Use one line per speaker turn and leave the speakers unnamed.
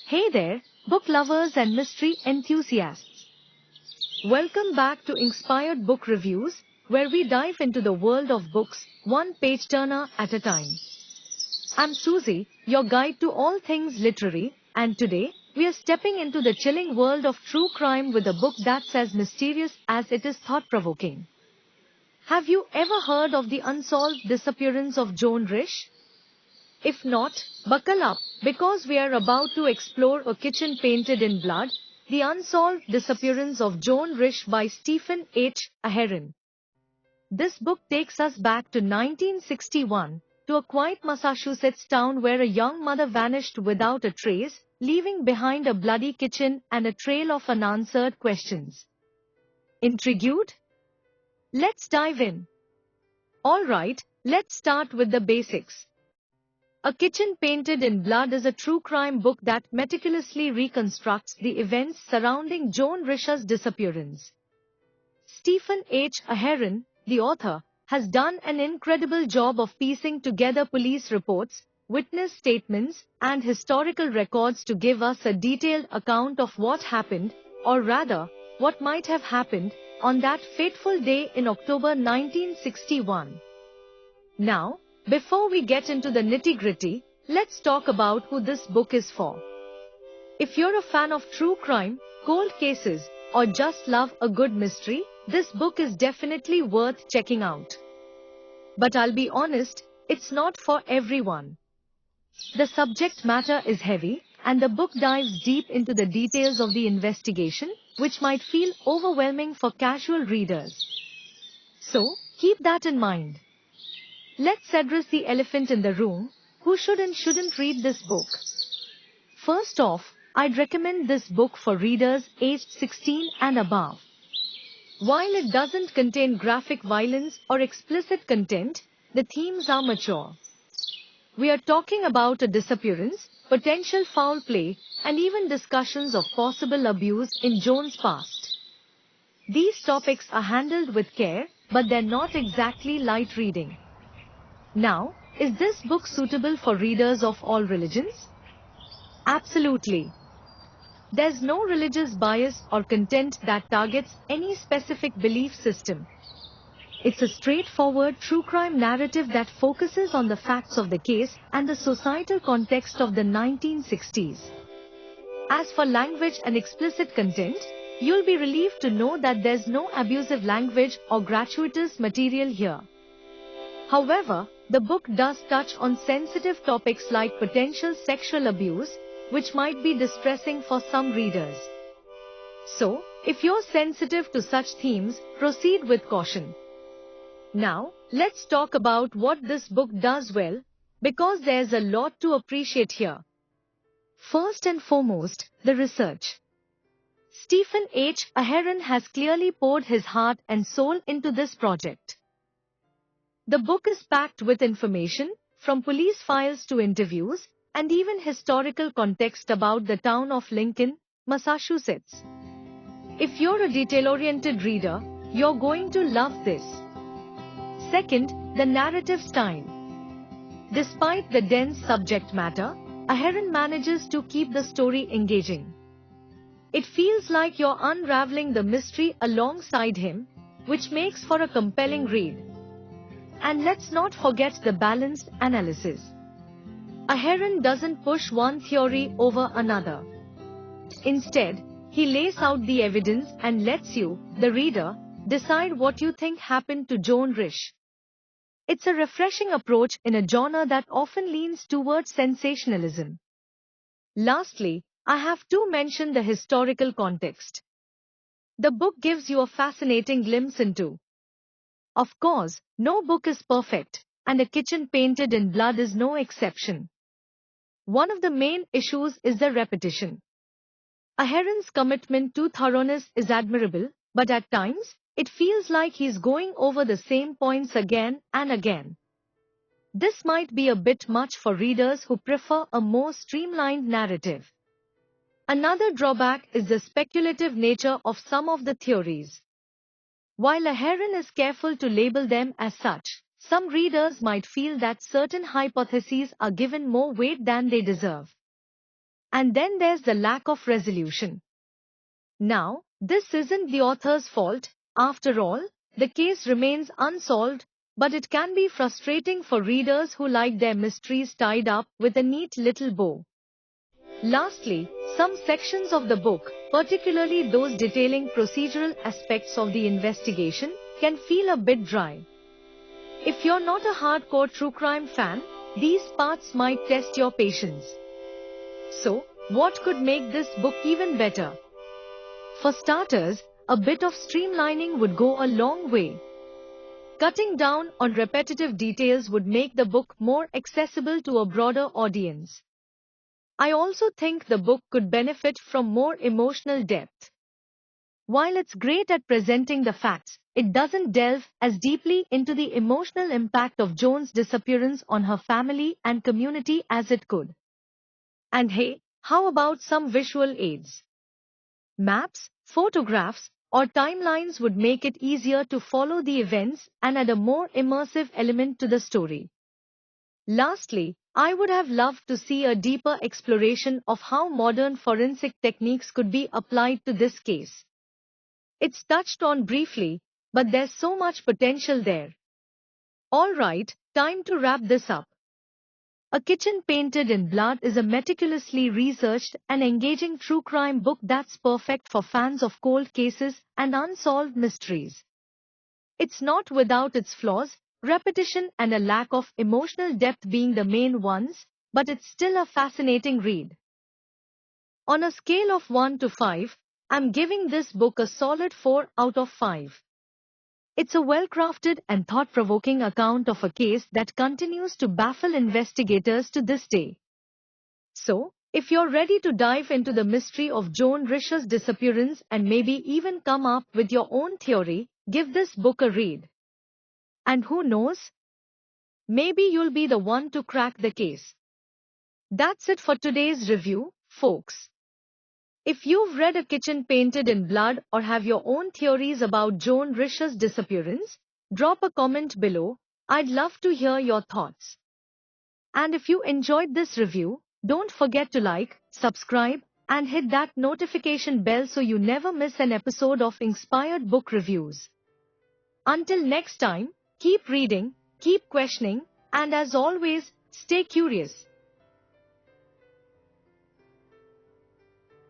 Hey there, book lovers and mystery enthusiasts. Welcome back to Inspired Book Reviews, where we dive into the world of books, one page turner at a time. I'm Susie, your guide to all things literary, and today, we are stepping into the chilling world of true crime with a book that's as mysterious as it is thought-provoking. Have you ever heard of the unsolved disappearance of Joan Risch? If not, buckle up, because we are about to explore A Kitchen Painted in Blood, The Unsolved Disappearance of Joan Risch by Stephen H. Ahern. This book takes us back to 1961, to a quiet Massachusetts town where a young mother vanished without a trace, leaving behind a bloody kitchen and a trail of unanswered questions. Intrigued? Let's dive in. Alright, let's start with the basics. A Kitchen Painted in Blood is a true crime book that meticulously reconstructs the events surrounding Joan Risch's disappearance. Stephen H. Ahern, the author, has done an incredible job of piecing together police reports, witness statements, and historical records to give us a detailed account of what happened, or rather, what might have happened, on that fateful day in October 1961. Now, before we get into the nitty-gritty, let's talk about who this book is for. If you're a fan of true crime, cold cases, or just love a good mystery, this book is definitely worth checking out. But I'll be honest, it's not for everyone. The subject matter is heavy, and the book dives deep into the details of the investigation, which might feel overwhelming for casual readers. So, keep that in mind. Let's address the elephant in the room. Who should and shouldn't read this book? First off, I'd recommend this book for readers aged 16 and above. While it doesn't contain graphic violence or explicit content, the themes are mature. We are talking about a disappearance, potential foul play, and even discussions of possible abuse in Joan's past. These topics are handled with care, but they're not exactly light reading. Now, is this book suitable for readers of all religions? Absolutely. There's no religious bias or content that targets any specific belief system. It's a straightforward true crime narrative that focuses on the facts of the case and the societal context of the 1960s. As for language and explicit content, you'll be relieved to know that there's no abusive language or gratuitous material here. However, the book does touch on sensitive topics like potential sexual abuse, which might be distressing for some readers. So, if you're sensitive to such themes, proceed with caution. Now, let's talk about what this book does well, because there's a lot to appreciate here. First and foremost, the research. Stephen H. Ahern has clearly poured his heart and soul into this project. The book is packed with information, from police files to interviews, and even historical context about the town of Lincoln, Massachusetts. If you're a detail-oriented reader, you're going to love this. Second, the narrative style. Despite the dense subject matter, Ahern manages to keep the story engaging. It feels like you're unraveling the mystery alongside him, which makes for a compelling read. And let's not forget the balanced analysis. Ahern doesn't push one theory over another. Instead, he lays out the evidence and lets you, the reader, decide what you think happened to Joan Risch. It's a refreshing approach in a genre that often leans towards sensationalism. Lastly, I have to mention the historical context. The book gives you a fascinating glimpse into. Of course, no book is perfect, and A Kitchen Painted in Blood is no exception. One of the main issues is the repetition. Ahern's commitment to thoroughness is admirable, but at times, it feels like he's going over the same points again and again. This might be a bit much for readers who prefer a more streamlined narrative. Another drawback is the speculative nature of some of the theories. While Ahern is careful to label them as such, some readers might feel that certain hypotheses are given more weight than they deserve. And then there's the lack of resolution. Now, this isn't the author's fault. After all, the case remains unsolved, but it can be frustrating for readers who like their mysteries tied up with a neat little bow. Lastly, some sections of the book, particularly those detailing procedural aspects of the investigation, can feel a bit dry. If you're not a hardcore true crime fan, these parts might test your patience. So, what could make this book even better? For starters, a bit of streamlining would go a long way. Cutting down on repetitive details would make the book more accessible to a broader audience. I also think the book could benefit from more emotional depth. While it's great at presenting the facts, it doesn't delve as deeply into the emotional impact of Joan's disappearance on her family and community as it could. And hey, how about some visual aids? Maps, photographs, or timelines would make it easier to follow the events and add a more immersive element to the story. Lastly, I would have loved to see a deeper exploration of how modern forensic techniques could be applied to this case. It's touched on briefly, but there's so much potential there. Alright, time to wrap this up. A Kitchen Painted in Blood is a meticulously researched and engaging true crime book that's perfect for fans of cold cases and unsolved mysteries. It's not without its flaws, repetition and a lack of emotional depth being the main ones, but it's still a fascinating read. On a scale of 1 to 5, I'm giving this book a solid 4 out of 5. It's a well-crafted and thought-provoking account of a case that continues to baffle investigators to this day. So, if you're ready to dive into the mystery of Joan Risch's disappearance and maybe even come up with your own theory, give this book a read. And who knows? Maybe you'll be the one to crack the case. That's it for today's review, folks. If you've read A Kitchen Painted in Blood or have your own theories about Joan Risch's disappearance, drop a comment below. I'd love to hear your thoughts. And if you enjoyed this review, don't forget to like, subscribe, and hit that notification bell so you never miss an episode of Inspired Book Reviews. Until next time, keep reading, keep questioning, and as always, stay curious.